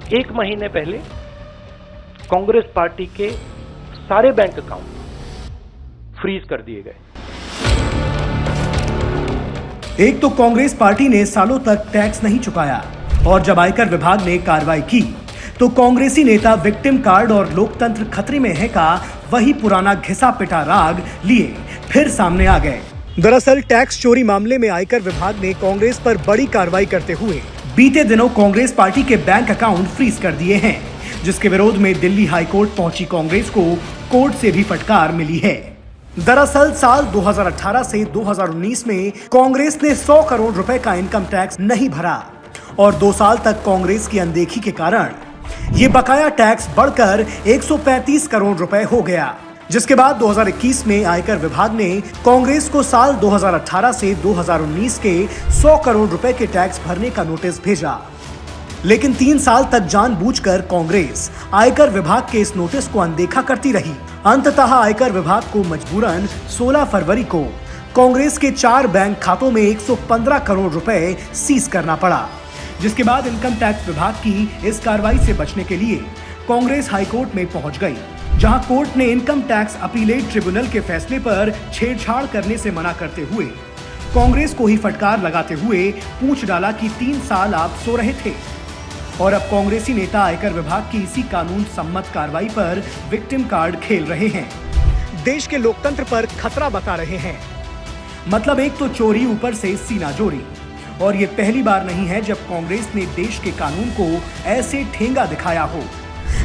एक महीने पहले कांग्रेस पार्टी के सारे बैंक अकाउंट फ्रीज कर दिए गए। एक तो कांग्रेस पार्टी ने सालों तक टैक्स नहीं चुकाया और जब आयकर विभाग ने कार्रवाई की तो कांग्रेसी नेता विक्टिम कार्ड और लोकतंत्र खतरे में है का वही पुराना घिसा पिटा राग लिए फिर सामने आ गए। दरअसल टैक्स चोरी मामले में आयकर विभाग ने कांग्रेस पर बड़ी कार्रवाई करते हुए बीते दिनों कांग्रेस पार्टी के बैंक अकाउंट फ्रीज कर दिए हैं, जिसके विरोध में दिल्ली हाईकोर्ट पहुंची कांग्रेस को कोर्ट से भी फटकार मिली है। दरअसल साल 2018 से 2019 में कांग्रेस ने 100 करोड़ रुपए का इनकम टैक्स नहीं भरा और 2 साल तक कांग्रेस की अनदेखी के कारण ये बकाया टैक्स बढ़कर 135 करोड़ रुपए हो गया, जिसके बाद 2021 में आयकर विभाग ने कांग्रेस को साल 2018 से 2019 के 100 करोड़ रुपए के टैक्स भरने का नोटिस भेजा। लेकिन 3 साल तक जानबूझकर कांग्रेस आयकर विभाग के इस नोटिस को अनदेखा करती रही। अंततः आयकर विभाग को मजबूरन 16 फरवरी को कांग्रेस के 4 बैंक खातों में 115 करोड़ रुपए सीज करना पड़ा, जिसके बाद इनकम टैक्स विभाग की इस कार्रवाई से बचने के लिए कांग्रेस हाईकोर्ट में पहुंच गई, जहां कोर्ट ने इनकम टैक्स अपीलेट ट्रिब्यूनल के फैसले पर छेड़छाड़ करने से मना करते हुए कांग्रेस को ही फटकार लगाते हुए पूछ डाला कि 3 साल आप सो रहे थे। और अब कांग्रेसी नेता आयकर विभाग की इसी कानून सम्मत कार्रवाई पर विक्टिम कार्ड खेल रहे हैं, देश के लोकतंत्र पर खतरा बता रहे हैं। मतलब एक तो चोरी ऊपर से सीना जोड़ी, और ये पहली बार नहीं है जब कांग्रेस ने देश के कानून को ऐसे ठेंगा दिखाया हो।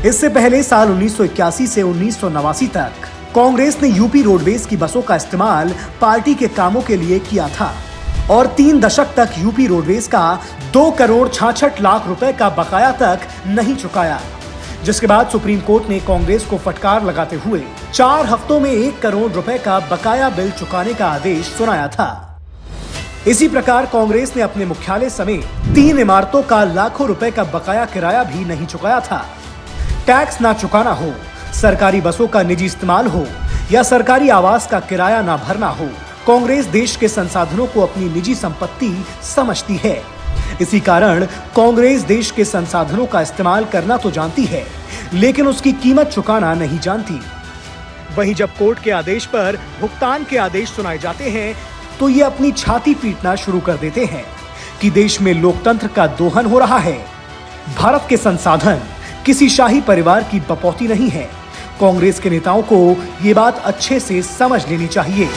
इससे पहले साल 1981 से 1989 तक कांग्रेस ने यूपी रोडवेज की बसों का इस्तेमाल पार्टी के कामों के लिए किया था और 3 दशक तक यूपी रोडवेज का 2 करोड़ 66 लाख रुपए का बकाया तक नहीं चुकाया, जिसके बाद सुप्रीम कोर्ट ने कांग्रेस को फटकार लगाते हुए 4 हफ्तों में 1 करोड़ रुपए का बकाया बिल चुकाने का आदेश सुनाया था। इसी प्रकार कांग्रेस ने अपने मुख्यालय समेत 3 इमारतों का लाखों रुपए का बकाया किराया भी नहीं चुकाया था। टैक्स ना चुकाना हो, सरकारी बसों का निजी इस्तेमाल हो या सरकारी आवास का किराया ना भरना हो, कांग्रेस देश के संसाधनों को अपनी निजी संपत्ति समझती है। इसी कारण कांग्रेस देश के संसाधनों का इस्तेमाल करना तो जानती है, लेकिन उसकी कीमत चुकाना नहीं जानती। वहीं जब कोर्ट के आदेश पर भुगतान के आदेश सुनाए जाते हैं तो ये अपनी छाती पीटना शुरू कर देते हैं कि देश में लोकतंत्र का दोहन हो रहा है। भारत के संसाधन किसी शाही परिवार की बपौती नहीं है। कांग्रेस के नेताओं को ये बात अच्छे से समझ लेनी चाहिए।